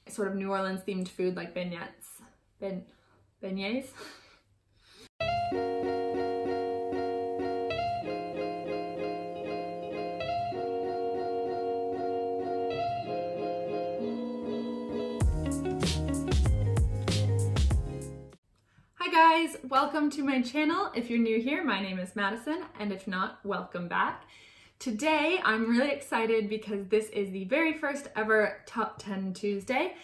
Sort of New Orleans themed food like beignets. Beignets? Hi guys, welcome to my channel. If you're new here, my name is Madison, and if not, welcome back. Today, I'm really excited because this is the very first ever Top 10 Tuesday.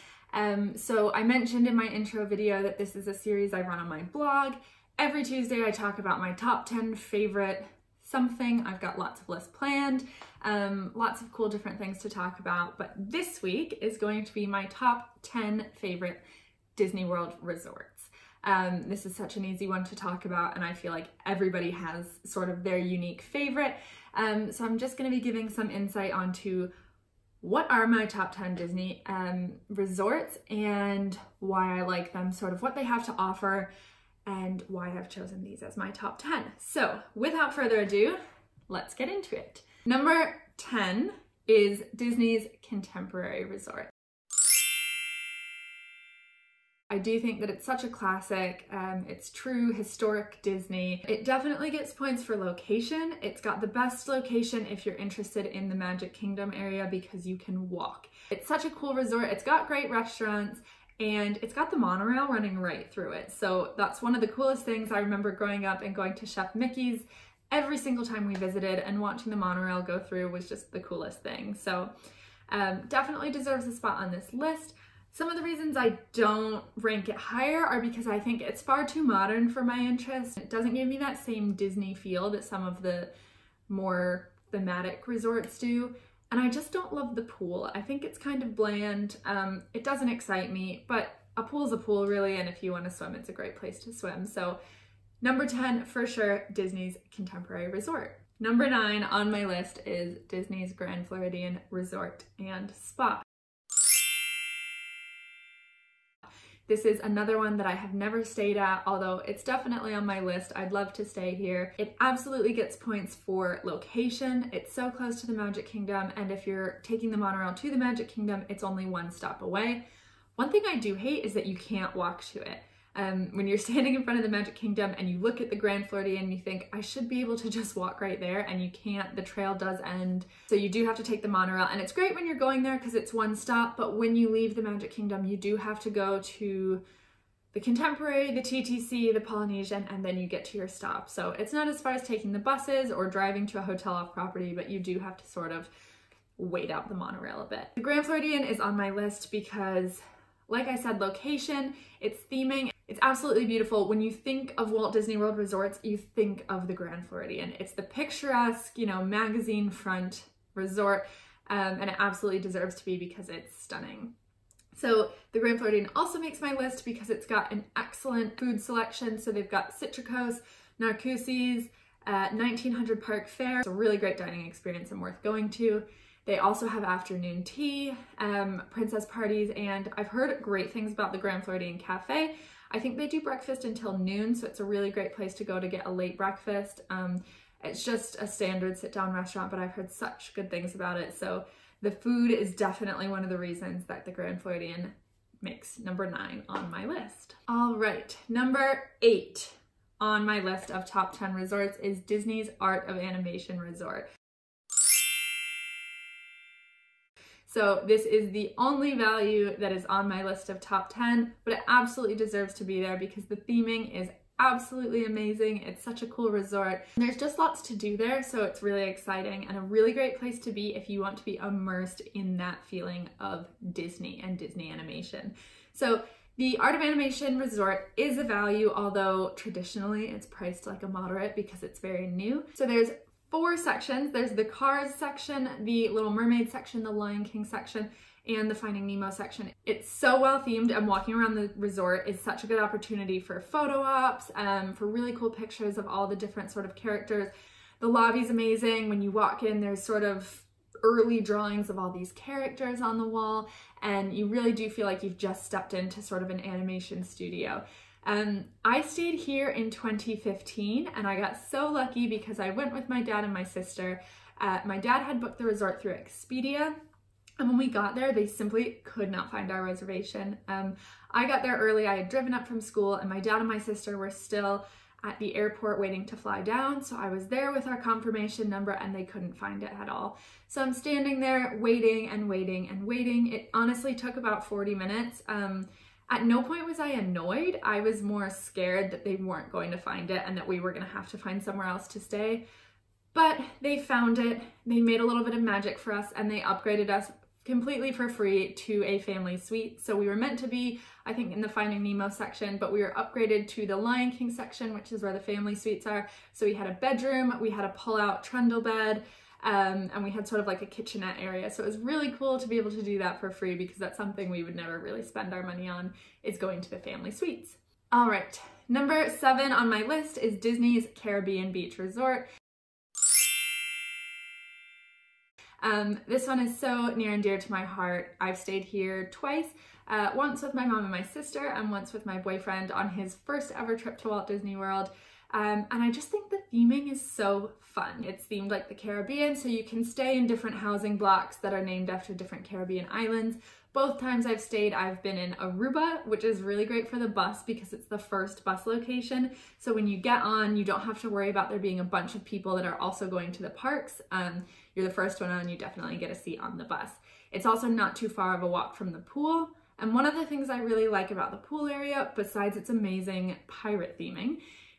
So I mentioned in my intro video that this is a series I run on my blog. Every Tuesday I talk about my top 10 favorite something. I've got lots of lists planned, lots of cool different things to talk about, but this week is going to be my top 10 favorite Disney World resorts. This is such an easy one to talk about, and I feel like everybody has sort of their unique favorite. So I'm just going to be giving some insight onto what are my top 10 Disney resorts and why I like them, sort of what they have to offer, and why I've chosen these as my top 10. So without further ado, let's get into it. Number 10 is Disney's Contemporary Resort. I do think that it's such a classic. It's true historic Disney. It definitely gets points for location. It's got the best location if you're interested in the Magic Kingdom area because you can walk. It's such a cool resort. It's got great restaurants and it's got the monorail running right through it. So that's one of the coolest things. I remember growing up and going to Chef Mickey's every single time we visited, and watching the monorail go through was just the coolest thing. So definitely deserves a spot on this list. Some of the reasons I don't rank it higher are because I think it's far too modern for my interest. It doesn't give me that same Disney feel that some of the more thematic resorts do. And I just don't love the pool. I think it's kind of bland. It doesn't excite me, but a pool's a pool really, and if you want to swim, it's a great place to swim. So number 10, for sure, Disney's Contemporary Resort. Number 9 on my list is Disney's Grand Floridian Resort and Spa. This is another one that I have never stayed at, although it's definitely on my list. I'd love to stay here. It absolutely gets points for location. It's so close to the Magic Kingdom, and if you're taking the monorail to the Magic Kingdom, it's only one stop away. One thing I do hate is that you can't walk to it. When you're standing in front of the Magic Kingdom and you look at the Grand Floridian, you think, I should be able to just walk right there, and you can't. The trail does end. So you do have to take the monorail, and it's great when you're going there because it's one stop, but when you leave the Magic Kingdom, you do have to go to the Contemporary, the TTC, the Polynesian, and then you get to your stop. So it's not as far as taking the buses or driving to a hotel off property, but you do have to sort of wait out the monorail a bit. The Grand Floridian is on my list because, like I said, location, it's theming. It's absolutely beautiful. When you think of Walt Disney World resorts, you think of the Grand Floridian. It's the picturesque, you know, magazine front resort, and it absolutely deserves to be because it's stunning. So the Grand Floridian also makes my list because it's got an excellent food selection. So they've got Citricos, Narcoossee's, 1900 Park Fare. It's a really great dining experience and worth going to. They also have afternoon tea, princess parties, and I've heard great things about the Grand Floridian Cafe. I think they do breakfast until noon, so it's a really great place to go to get a late breakfast. It's just a standard sit-down restaurant, but I've heard such good things about it. So the food is definitely one of the reasons that the Grand Floridian makes number 9 on my list. All right, number 8 on my list of top 10 resorts is Disney's Art of Animation Resort. So this is the only value that is on my list of top 10, but it absolutely deserves to be there because the theming is absolutely amazing. It's such a cool resort. There's just lots to do there, so it's really exciting and a really great place to be if you want to be immersed in that feeling of Disney and Disney animation. So the Art of Animation Resort is a value, although traditionally it's priced like a moderate because it's very new. So there's 4 sections. There's the Cars section, the Little Mermaid section, the Lion King section, and the Finding Nemo section. It's so well themed, and walking around the resort is such a good opportunity for photo ops, for really cool pictures of all the different sort of characters. The lobby's amazing. When you walk in, there's sort of early drawings of all these characters on the wall, and you really do feel like you've just stepped into sort of an animation studio. I stayed here in 2015 and I got so lucky because I went with my dad and my sister. My dad had booked the resort through Expedia, And when we got there, they simply could not find our reservation. I got there early. I had driven up from school, and my dad and my sister were still at the airport waiting to fly down. So I was there with our confirmation number and they couldn't find it at all. So I'm standing there waiting and waiting and waiting. It honestly took about 40 minutes. At no point was I annoyed. I was more scared that they weren't going to find it and that we were going to have to find somewhere else to stay. But they found it. They made a little bit of magic for us and they upgraded us completely for free to a family suite. So we were meant to be, I think, in the Finding Nemo section, but we were upgraded to the Lion King section, which is where the family suites are. So we had a bedroom, we had a pull-out trundle bed, and we had sort of like a kitchenette area. So it was really cool to be able to do that for free because that's something we would never really spend our money on, is going to the family suites. All right, number 7 on my list is Disney's Caribbean Beach Resort. This one is so near and dear to my heart. I've stayed here twice, once with my mom and my sister and once with my boyfriend on his first ever trip to Walt Disney World. And I just think the theming is so fun. It's themed like the Caribbean, so you can stay in different housing blocks that are named after different Caribbean islands. Both times I've stayed, I've been in Aruba, which is really great for the bus because it's the first bus location. So when you get on, you don't have to worry about there being a bunch of people that are also going to the parks. You're the first one on, you definitely get a seat on the bus. It's also not too far of a walk from the pool. And one of the things I really like about the pool area, besides its amazing pirate theming,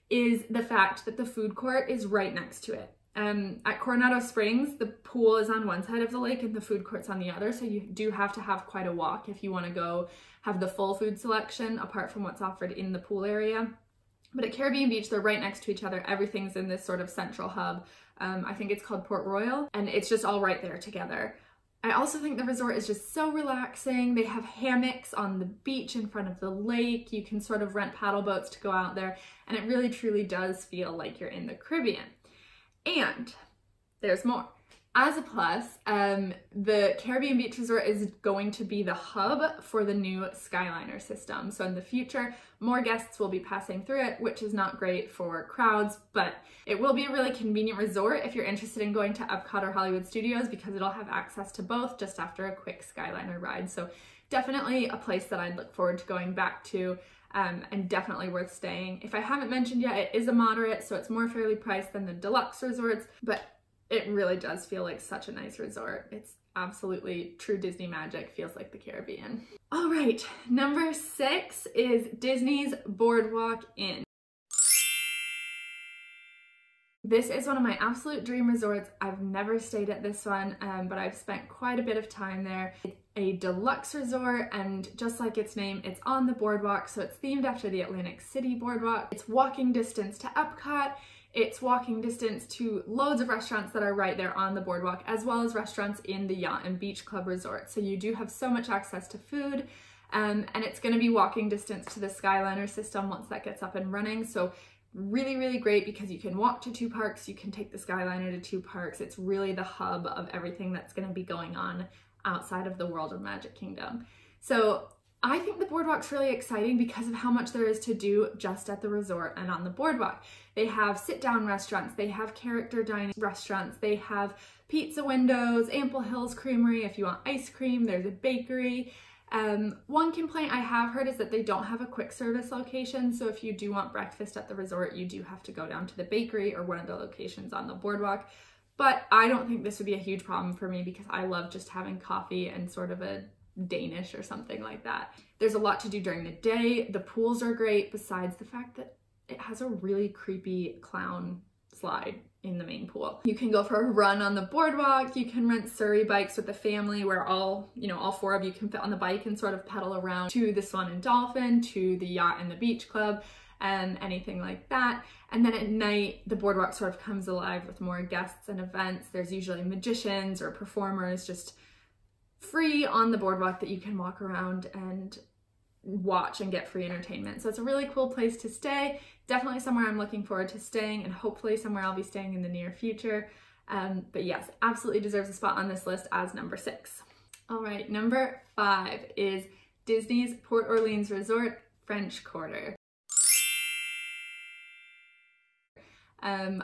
is the fact that the food court is right next to it. At Coronado Springs, the pool is on one side of the lake and the food court's on the other, so you do have to have quite a walk if you want to go have the full food selection apart from what's offered in the pool area. But at Caribbean Beach, they're right next to each other. Everything's in this sort of central hub. I think it's called Port Royal, and it's just all right there together. I also think the resort is just so relaxing. They have hammocks on the beach in front of the lake. You can sort of rent paddle boats to go out there, and it really truly does feel like you're in the Caribbean. And there's more. As a plus, the Caribbean Beach Resort is going to be the hub for the new Skyliner system. So in the future, more guests will be passing through it, which is not great for crowds, but it will be a really convenient resort if you're interested in going to Epcot or Hollywood Studios because it'll have access to both just after a quick Skyliner ride. So definitely a place that I'd look forward to going back to. And definitely worth staying. If I haven't mentioned yet, it is a moderate, so it's more fairly priced than the deluxe resorts, but it really does feel like such a nice resort. It's absolutely true Disney magic, feels like the Caribbean. All right, number 6 is Disney's Boardwalk Inn. This is one of my absolute dream resorts. I've never stayed at this one, but I've spent quite a bit of time there. It's a deluxe resort, and just like its name, it's on the boardwalk, so it's themed after the Atlantic City Boardwalk. It's walking distance to Epcot. It's walking distance to loads of restaurants that are right there on the boardwalk, as well as restaurants in the Yacht and Beach Club Resort. So you do have so much access to food, and it's going to be walking distance to the Skyliner system once that gets up and running. So really, really great because you can walk to 2 parks, you can take the Skyliner to 2 parks. It's really the hub of everything that's going to be going on outside of the world of Magic Kingdom. So I think the boardwalk's really exciting because of how much there is to do just at the resort and on the boardwalk. They have sit-down restaurants, they have character dining restaurants, they have pizza windows, Ample Hills Creamery if you want ice cream, there's a bakery. One complaint I have heard is that they don't have a quick service location, so if you do want breakfast at the resort, you do have to go down to the bakery or one of the locations on the boardwalk. But I don't think this would be a huge problem for me because I love just having coffee and sort of a Danish or something like that. There's a lot to do during the day. The pools are great, besides the fact that it has a really creepy clown slide in the main pool. You can go for a run on the boardwalk. You can rent Surrey bikes with the family where all 4 of you can fit on the bike and sort of pedal around to the Swan and Dolphin, to the Yacht and the Beach Club, and anything like that. And then at night, the boardwalk sort of comes alive with more guests and events. There's usually magicians or performers just free on the boardwalk that you can walk around and watch and get free entertainment. So it's a really cool place to stay. Definitely somewhere I'm looking forward to staying, and hopefully somewhere I'll be staying in the near future. But yes, absolutely deserves a spot on this list as number 6. All right, number 5 is Disney's Port Orleans Resort, French Quarter.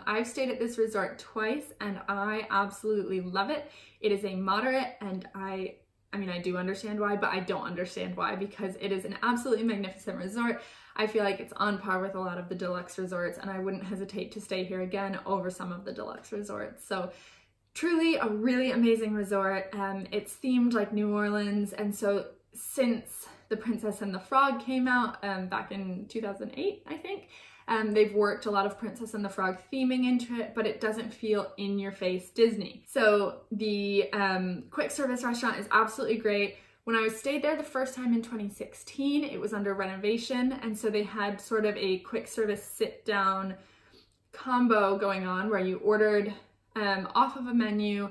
I've stayed at this resort twice and I absolutely love it. It is a moderate and I I mean, I do understand why, but I don't understand why, because it is an absolutely magnificent resort. I feel like it's on par with a lot of the deluxe resorts, and I wouldn't hesitate to stay here again over some of the deluxe resorts. So truly a really amazing resort. It's themed like New Orleans, and so since The Princess and the Frog came out back in 2008, I think, they've worked a lot of Princess and the Frog theming into it, but it doesn't feel in-your-face Disney. So the quick service restaurant is absolutely great. When I stayed there the first time in 2016, it was under renovation, and so they had sort of a quick service sit-down combo going on where you ordered off of a menu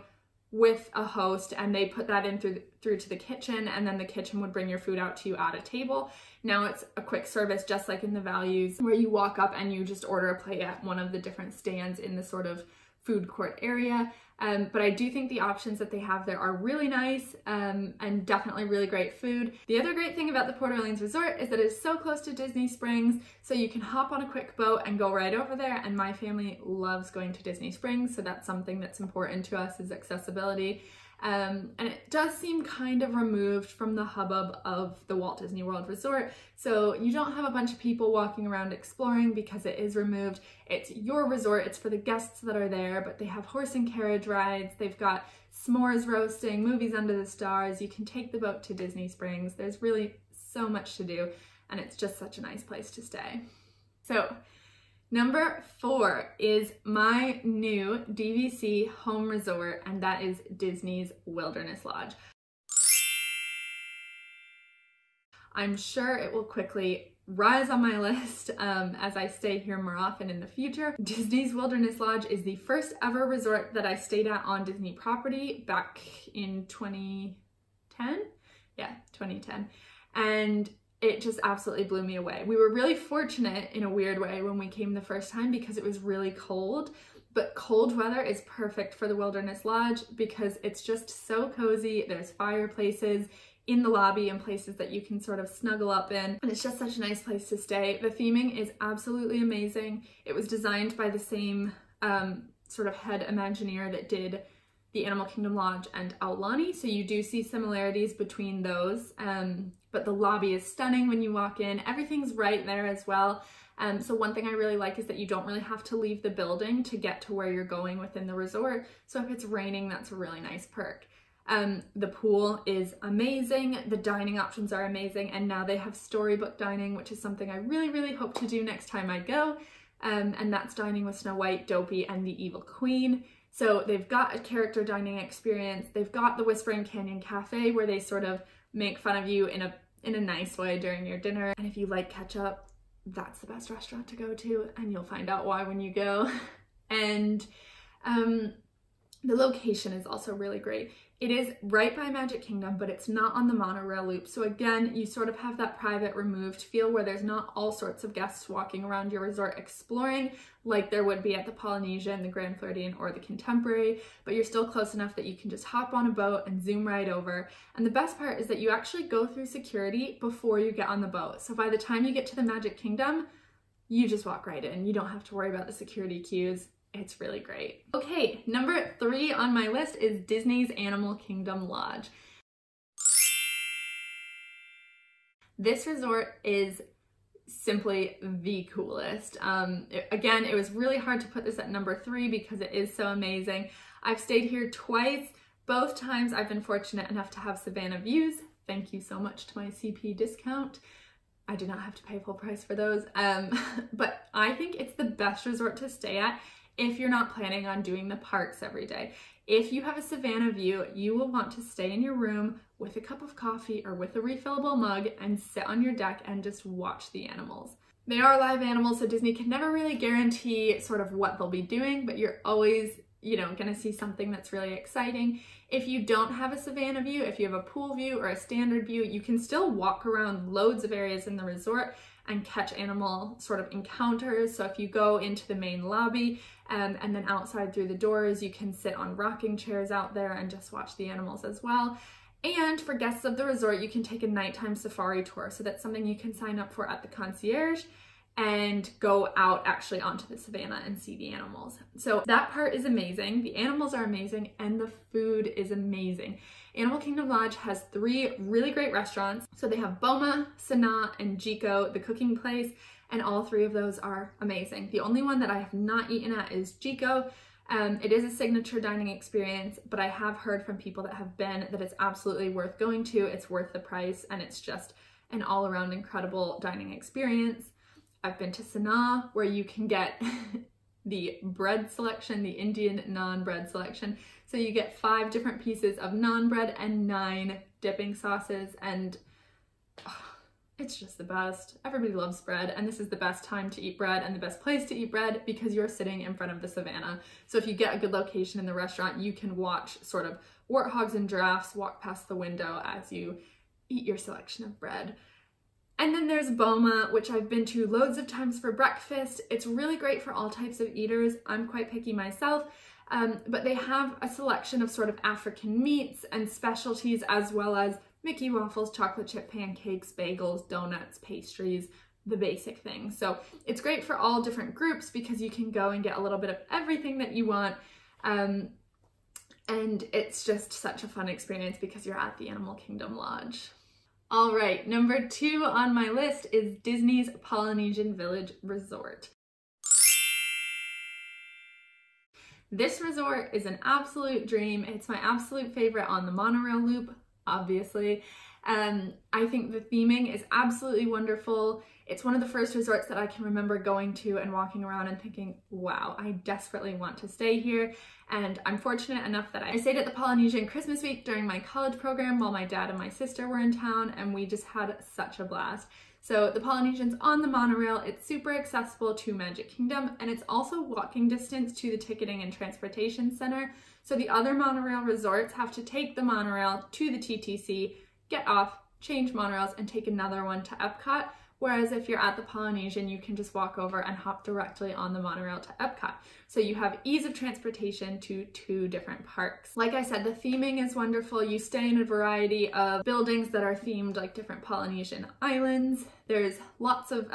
with a host, and they put that in through to the kitchen, and then the kitchen would bring your food out to you at a table. Now it's a quick service, just like in the values, where you walk up and you just order a plate at one of the different stands in the sort of food court area. But I do think the options that they have there are really nice and definitely really great food. The other great thing about the Port Orleans Resort is that it is so close to Disney Springs, so you can hop on a quick boat and go right over there, and my family loves going to Disney Springs, so that's something that's important to us, is accessibility. And it does seem kind of removed from the hubbub of the Walt Disney World Resort. So you don't have a bunch of people walking around exploring because it is removed. It's your resort, it's for the guests that are there, but they have horse and carriage rides, they've got s'mores roasting, movies under the stars, you can take the boat to Disney Springs. There's really so much to do, and it's just such a nice place to stay. So number 4 is my new DVC home resort, and that is Disney's Wilderness Lodge. I'm sure it will quickly rise on my list as I stay here more often in the future. Disney's Wilderness Lodge is the first ever resort that I stayed at on Disney property back in 2010? Yeah, 2010. And it just absolutely blew me away. We were really fortunate in a weird way when we came the first time because it was really cold, but cold weather is perfect for the Wilderness Lodge because it's just so cozy. There's fireplaces in the lobby and places that you can sort of snuggle up in, and it's just such a nice place to stay. The theming is absolutely amazing. It was designed by the same sort of head Imagineer that did the Animal Kingdom Lodge and Aulani, so you do see similarities between those, but the lobby is stunning when you walk in. Everything's right there as well. So one thing I really like is that you don't really have to leave the building to get to where you're going within the resort. So if it's raining, that's a really nice perk. The pool is amazing, the dining options are amazing, and now they have storybook dining, which is something I really, really hope to do next time I go. And that's dining with Snow White, Dopey, and the Evil Queen. So they've got a character dining experience. They've got the Whispering Canyon Cafe where they sort of make fun of you in a nice way during your dinner. And if you like ketchup, that's the best restaurant to go to, and you'll find out why when you go. And the location is also really great. It is right by Magic Kingdom, but it's not on the monorail loop. So again, you sort of have that private, removed feel where there's not all sorts of guests walking around your resort exploring like there would be at the Polynesian, the Grand Floridian, or the Contemporary, but you're still close enough that you can just hop on a boat and zoom right over. And the best part is that you actually go through security before you get on the boat. So by the time you get to the Magic Kingdom, you just walk right in. You don't have to worry about the security queues. It's really great. Okay, number 3 on my list is Disney's Animal Kingdom Lodge. This resort is simply the coolest. Again, it was really hard to put this at number 3 because it is so amazing. I've stayed here twice. Both times I've been fortunate enough to have Savannah views. Thank you so much to my CP discount. I did not have to pay full price for those. But I think it's the best resort to stay at if you're not planning on doing the parks every day. If you have a Savannah view, you will want to stay in your room with a cup of coffee or with a refillable mug and sit on your deck and just watch the animals. They are live animals, so Disney can never really guarantee sort of what they'll be doing, but you're always, you know, gonna see something that's really exciting. If you don't have a Savannah view, if you have a pool view or a standard view, you can still walk around loads of areas in the resort and catch animal sort of encounters. So if you go into the main lobby and then outside through the doors, you can sit on rocking chairs out there and just watch the animals as well. And for guests of the resort, you can take a nighttime safari tour. So that's something you can sign up for at the concierge. and go out actually onto the savannah and see the animals. So that part is amazing. The animals are amazing and the food is amazing. Animal Kingdom Lodge has 3 really great restaurants. So they have Boma, Sanaa, and Jiko, the cooking place, and all 3 of those are amazing. The only one that I have not eaten at is Jiko. It is a signature dining experience, but I have heard from people that have been that it's absolutely worth going to. It's worth the price, and it's just an all-around incredible dining experience. I've been to Sanaa, where you can get the bread selection, the Indian naan bread selection. So you get 5 different pieces of naan bread and 9 dipping sauces, and it's just the best. Everybody loves bread, and this is the best time to eat bread and the best place to eat bread because you're sitting in front of the savannah. So if you get a good location in the restaurant, you can watch sort of warthogs and giraffes walk past the window as you eat your selection of bread. And then there's Boma, which I've been to loads of times for breakfast. It's really great for all types of eaters. I'm quite picky myself, but they have a selection of sort of African meats and specialties, as well as Mickey waffles, chocolate chip pancakes, bagels, donuts, pastries, the basic things. So it's great for all different groups because you can go and get a little bit of everything that you want. And it's just such a fun experience because you're at the Animal Kingdom Lodge. All right, number 2 on my list is Disney's Polynesian Village Resort. This resort is an absolute dream. It's my absolute favorite on the monorail loop, obviously. I think the theming is absolutely wonderful. It's one of the first resorts that I can remember going to and walking around and thinking, wow, I desperately want to stay here. And I'm fortunate enough that I stayed at the Polynesian Christmas week during my college program while my dad and my sister were in town, and we just had such a blast. So the Polynesian's on the monorail, it's super accessible to Magic Kingdom, and it's also walking distance to the Ticketing and Transportation Center. So the other monorail resorts have to take the monorail to the TTC, get off, change monorails, and take another one to Epcot. Whereas if you're at the Polynesian, you can just walk over and hop directly on the monorail to Epcot. So you have ease of transportation to 2 different parks. Like I said, the theming is wonderful. You stay in a variety of buildings that are themed like different Polynesian islands. There's lots of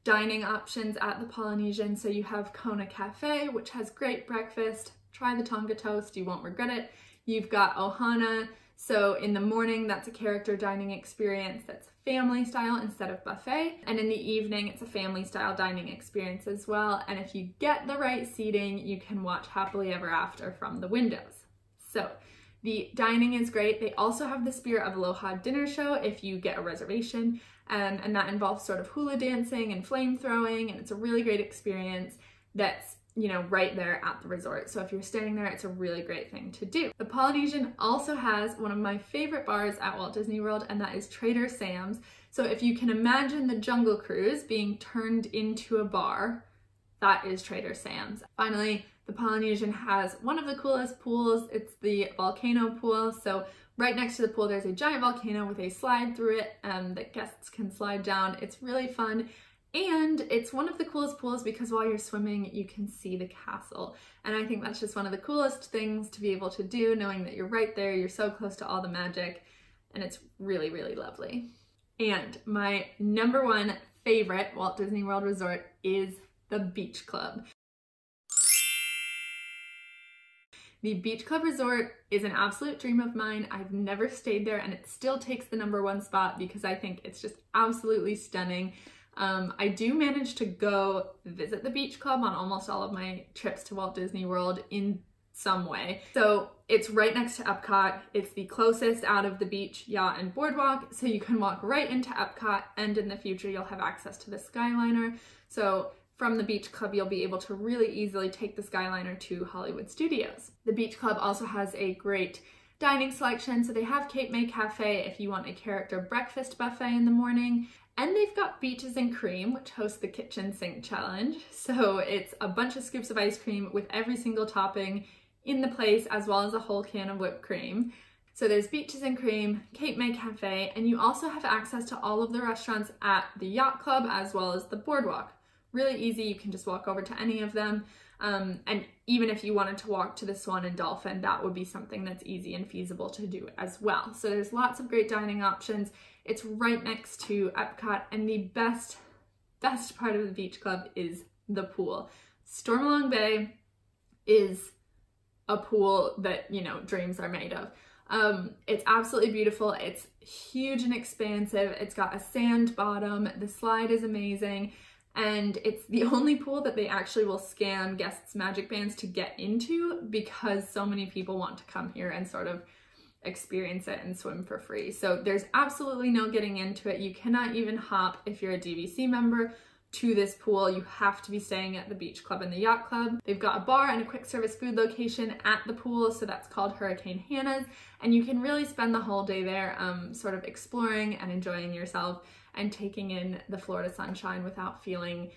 dining options at the Polynesian. So you have Kona Cafe, which has great breakfast. Try the Tonga toast, you won't regret it. You've got Ohana. So in the morning, that's a character dining experience that's family style instead of buffet. And in the evening, it's a family style dining experience as well. And if you get the right seating, you can watch Happily Ever After from the windows. So the dining is great. They also have the Spirit of Aloha dinner show if you get a reservation. And that involves sort of hula dancing and flame throwing. And it's a really great experience that's, you know, right there at the resort. So if you're staying there, it's a really great thing to do. The Polynesian also has one of my favorite bars at Walt Disney World, and that is Trader Sam's. So if you can imagine the Jungle Cruise being turned into a bar, that is Trader Sam's. Finally, the Polynesian has one of the coolest pools. It's the volcano pool. So right next to the pool, there's a giant volcano with a slide through it that guests can slide down. It's really fun. And it's one of the coolest pools because while you're swimming, you can see the castle. And I think that's just one of the coolest things to be able to do, knowing that you're right there, you're so close to all the magic, and it's really, really lovely. And my number 1 favorite Walt Disney World resort is the Beach Club. The Beach Club Resort is an absolute dream of mine. I've never stayed there, and it still takes the number 1 spot because I think it's just absolutely stunning. I do manage to go visit the Beach Club on almost all of my trips to Walt Disney World in some way. So it's right next to Epcot. It's the closest out of the beach, yacht, and boardwalk. So you can walk right into Epcot, and in the future you'll have access to the Skyliner. So from the Beach Club, you'll be able to really easily take the Skyliner to Hollywood Studios. The Beach Club also has a great dining selection. So they have Cape May Cafe if you want a character breakfast buffet in the morning. And they've got Beaches and Cream, which hosts the Kitchen Sink Challenge. So it's a bunch of scoops of ice cream with every single topping in the place, as well as a whole can of whipped cream. So there's Beaches and Cream, Cape May Cafe, and you also have access to all of the restaurants at the Yacht Club as well as the Boardwalk. Really easy, you can just walk over to any of them. And even if you wanted to walk to the Swan and Dolphin, that would be something that's easy and feasible to do as well. So there's lots of great dining options. It's right next to Epcot, and the best best part of the beach club is the pool. Stormalong Bay is a pool that, you know, dreams are made of. It's absolutely beautiful. It's huge and expansive. It's got a sand bottom. The slide is amazing. And it's the only pool that they actually will scan guests' magic bands to get into, because so many people want to come here and sort of experience it and swim for free. So there's absolutely no getting into it. You cannot even hop, if you're a DVC member, to this pool. You have to be staying at the beach club and the yacht club. They've got a bar and a quick service food location at the pool, so that's called Hurricane Hannah's, and you can really spend the whole day there sort of exploring and enjoying yourself and taking in the Florida sunshine without feeling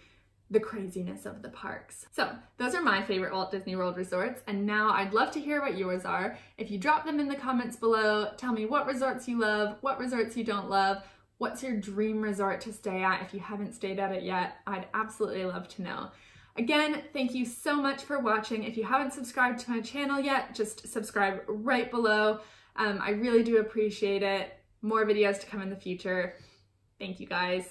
the craziness of the parks. So those are my favorite Walt Disney World resorts, and now I'd love to hear what yours are. If you drop them in the comments below, tell me what resorts you love, what resorts you don't love. What's your dream resort to stay at if you haven't stayed at it yet? I'd absolutely love to know. Again, thank you so much for watching. If you haven't subscribed to my channel yet, just subscribe right below. I really do appreciate it. More videos to come in the future. Thank you guys.